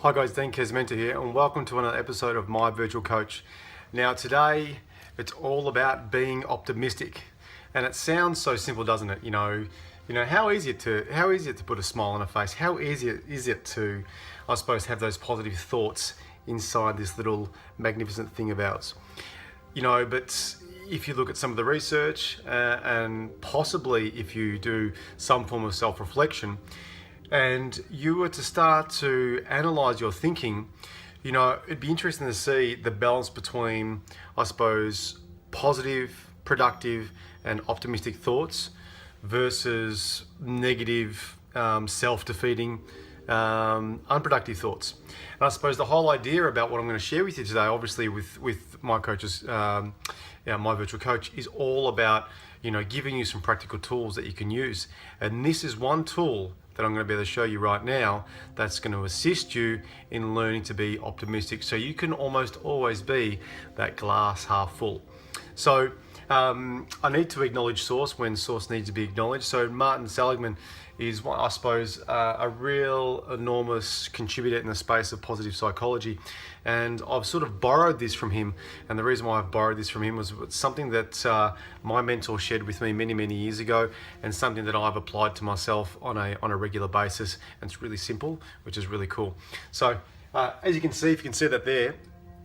Hi guys, Dean Kesmenta here and welcome to another episode of My Virtual Coach. Now today it's all about being optimistic, and it sounds so simple, doesn't it? How easy it to put a smile on a face. How easy is it to, I suppose, have those positive thoughts inside this little magnificent thing of ours. But if you look at some of the research and possibly if you do some form of self-reflection, and you were to start to analyze your thinking, it'd be interesting to see the balance between, I suppose, positive, productive, and optimistic thoughts versus negative, self-defeating, unproductive thoughts. And I suppose the whole idea about what I'm going to share with you today, obviously with my coaches, my virtual coach, is all about giving you some practical tools that you can use. And this is one tool that I'm going to be able to show you right now that's going to assist you in learning to be optimistic, so you can almost always be that glass half full. So I need to acknowledge source when source needs to be acknowledged. So Martin Seligman is, I suppose, a real enormous contributor in the space of positive psychology, and I've sort of borrowed this from him. And the reason why I've borrowed this from him was something that my mentor shared with me many years ago, and something that I've applied to myself on a regular basis. And it's really simple, which is really cool. So as you can see, if you can see that there,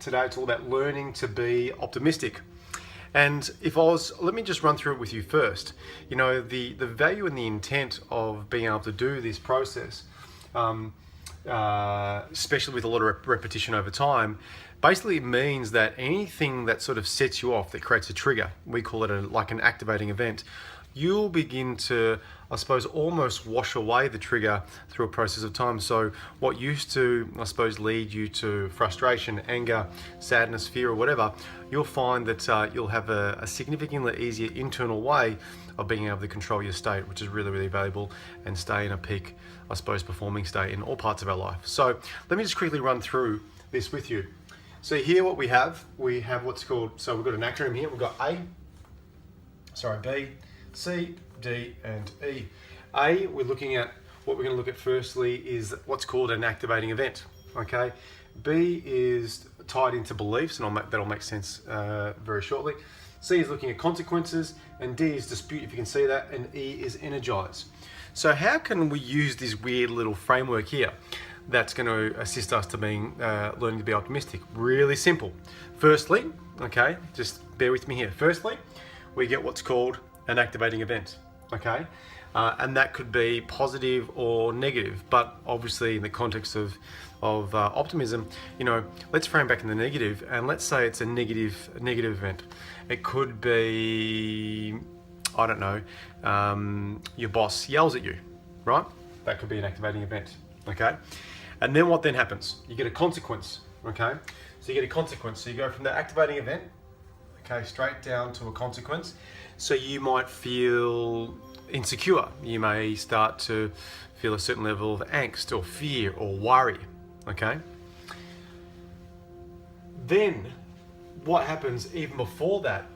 today it's all about learning to be optimistic. And let me just run through it with you first. The value and the intent of being able to do this process, especially with a lot of repetition over time, basically means that anything that sort of sets you off, that creates a trigger, we call it like an activating event, you'll begin to, I suppose, almost wash away the trigger through a process of time. So what used to, I suppose, lead you to frustration, anger, sadness, fear, or whatever, you'll find that you'll have a significantly easier internal way of being able to control your state, which is really valuable, and stay in a peak, I suppose, performing state in all parts of our life. So let me just quickly run through this with you. So here what we have what's called, so we've got an acronym here. We've got B, C, D, and E. A, what we're going to look at firstly is what's called an activating event. Okay. B is tied into beliefs, and that'll make sense very shortly. C is looking at consequences, and D is dispute, if you can see that, and E is energize. So how can we use this weird little framework here that's going to assist us to learning to be optimistic? Really simple. Firstly, okay, just bear with me here. Firstly, we get what's called an activating event, okay? And that could be positive or negative, but obviously in the context of optimism, let's frame back in the negative, and let's say it's a negative event. It could be, I don't know, your boss yells at you, right? That could be an activating event, okay? And then what then happens? You get a consequence, okay? So you get a consequence. So you go from the activating event, okay, straight down to a consequence. So you might feel insecure. You may start to feel a certain level of angst or fear or worry, okay? Then what happens even before that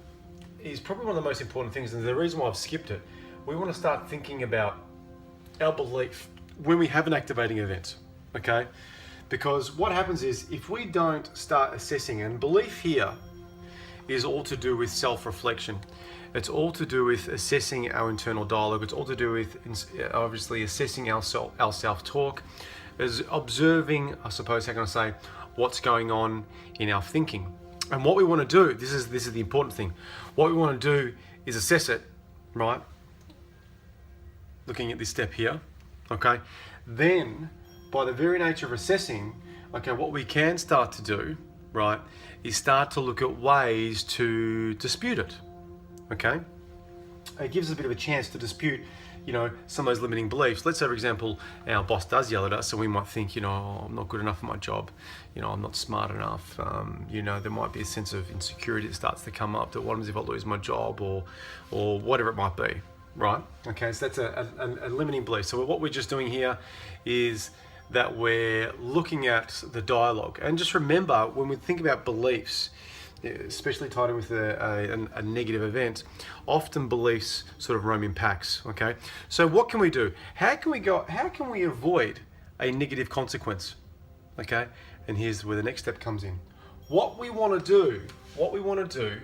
is probably one of the most important things, and the reason why I've skipped it. We want to start thinking about our belief when we have an activating event, okay? Because what happens is, if we don't start assessing, and belief here is all to do with self-reflection. It's all to do with assessing our internal dialogue. It's all to do with, obviously, assessing our self-talk, is observing, I suppose, how can I say, what's going on in our thinking. And what we want to do, this is the important thing. What we want to do is assess it, right? Looking at this step here, okay? Then, by the very nature of assessing, okay, what we can start to do, right, is start to look at ways to dispute it, okay? It gives us a bit of a chance to dispute, some of those limiting beliefs. Let's say, for example, our boss does yell at us, and we might think, I'm not good enough at my job, I'm not smart enough. There might be a sense of insecurity that starts to come up, that what happens if I lose my job, or whatever it might be, right? Okay, so that's a limiting belief. So what we're just doing here is that we're looking at the dialogue. And just remember, when we think about beliefs, especially tied in with a negative event, often beliefs sort of roam in packs, okay? So what can we do? How can we avoid a negative consequence? Okay, and here's where the next step comes in. What we want to do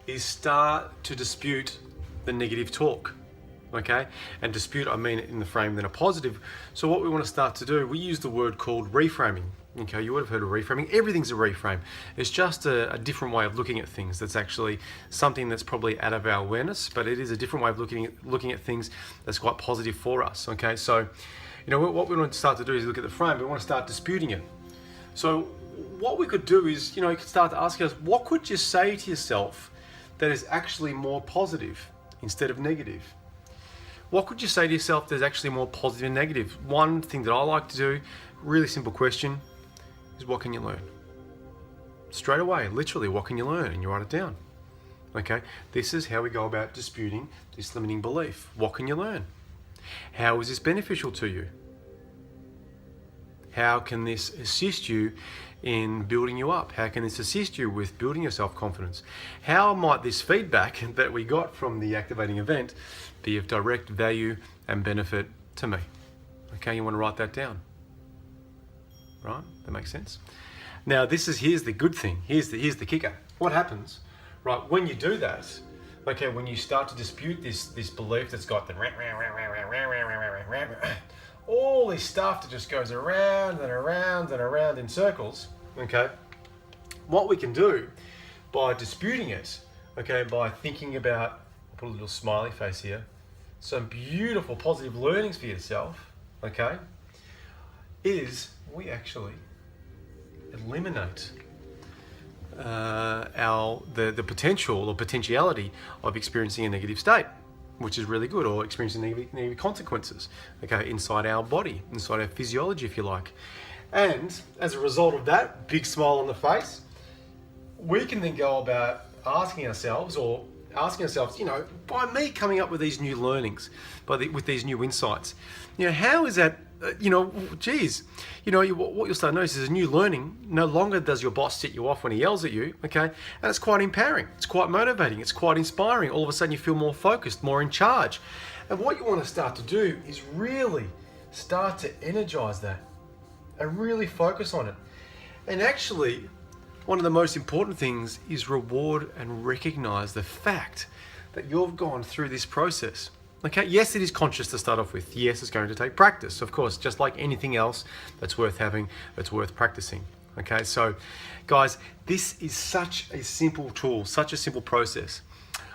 is start to dispute the negative talk. Okay, and dispute, I mean in the frame then a positive. So what we want to start to do, we use the word called reframing. Okay, you would have heard of reframing. Everything's a reframe. It's just a different way of looking at things. That's actually something that's probably out of our awareness, but it is a different way of looking at things that's quite positive for us. Okay, so what we want to start to do is look at the frame. We want to start disputing it. So what we could do is, you could start to ask us, what could you say to yourself that is actually more positive instead of negative? What could you say to yourself that's actually more positive and negative? One thing that I like to do, really simple question, is what can you learn? Straight away, literally, what can you learn? And you write it down. Okay, this is how we go about disputing this limiting belief. What can you learn? How is this beneficial to you? How can this assist you in building you up? How can this assist you with building your self-confidence? How might this feedback that we got from the activating event be of direct value and benefit to me? Okay, you want to write that down. Right? That makes sense. Now, here's the good thing. Here's the kicker. What happens, right, when you do that, okay, when you start to dispute this belief that's got the all this stuff that just goes around and around and around in circles, okay, what we can do by disputing it, okay, by thinking about, I'll put a little smiley face here, some beautiful positive learnings for yourself, okay, is we actually eliminate the potential or potentiality of experiencing a negative state, which is really good, or experiencing negative consequences, okay, inside our body, inside our physiology, if you like. And as a result of that, big smile on the face, we can then go about asking ourselves, by me coming up with these new learnings, with these new insights, how is that, what you'll start to notice is a new learning. No longer does your boss sit you off when he yells at you, okay? And it's quite empowering, it's quite motivating, it's quite inspiring. All of a sudden you feel more focused, more in charge. And what you want to start to do is really start to energize that and really focus on it. And actually, one of the most important things is reward and recognize the fact that you've gone through this process. Okay, yes, it is conscious to start off with. Yes, it's going to take practice, of course, just like anything else that's worth having, that's worth practicing. Okay, so guys, this is such a simple tool, such a simple process.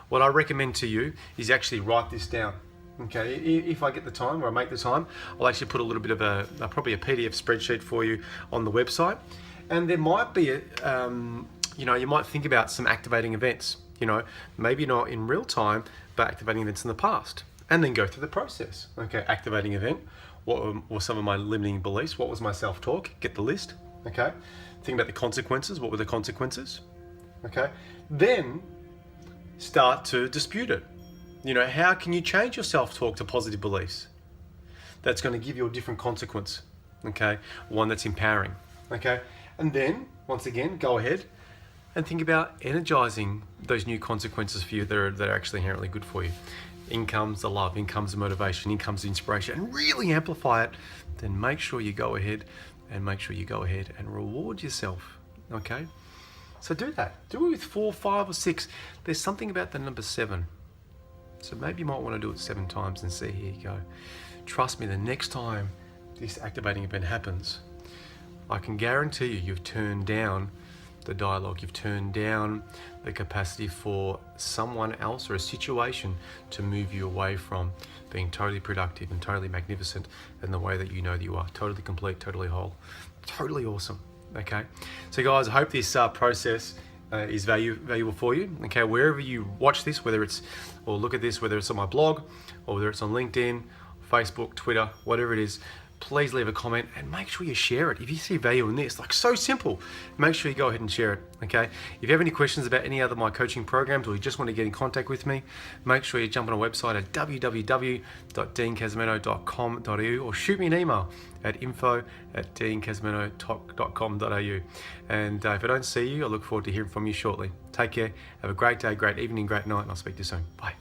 What I recommend to you is actually write this down. Okay, if I get the time, or I make the time, I'll actually put a little bit of probably a PDF spreadsheet for you on the website. And there might be, you might think about some activating events, maybe not in real time, but activating events in the past. And then go through the process. Okay, activating event. What were some of my limiting beliefs? What was my self-talk? Get the list. Okay, think about the consequences. What were the consequences? Okay, then start to dispute it. How can you change your self-talk to positive beliefs? That's going to give you a different consequence. Okay, one that's empowering. Okay, and then once again, go ahead and think about energizing those new consequences for you that are actually inherently good for you. In comes the love, in comes the motivation, in comes the inspiration, and really amplify it. Then make sure you go ahead and reward yourself. Okay, so do that. Do it with 4, 5, or 6. There's something about the number 7, so maybe you might want to do it 7 times and see. Here you go. Trust me, the next time this activating event happens, I can guarantee you've turned down the dialogue, you've turned down the capacity for someone else or a situation to move you away from being totally productive and totally magnificent in the way that you know that you are, totally complete, totally whole, totally awesome. Okay, so guys, I hope this process is valuable for you. Okay, wherever you watch this, whether it's look at this, whether it's on my blog or whether it's on LinkedIn, Facebook, Twitter, whatever it is, please leave a comment and make sure you share it. If you see value in this, so simple, make sure you go ahead and share it, okay? If you have any questions about any other of my coaching programs, or you just want to get in contact with me, make sure you jump on our website at www.deancasmento.com.au, or shoot me an email at info@deancasmento.com.au. And if I don't see you, I look forward to hearing from you shortly. Take care, have a great day, great evening, great night, and I'll speak to you soon. Bye.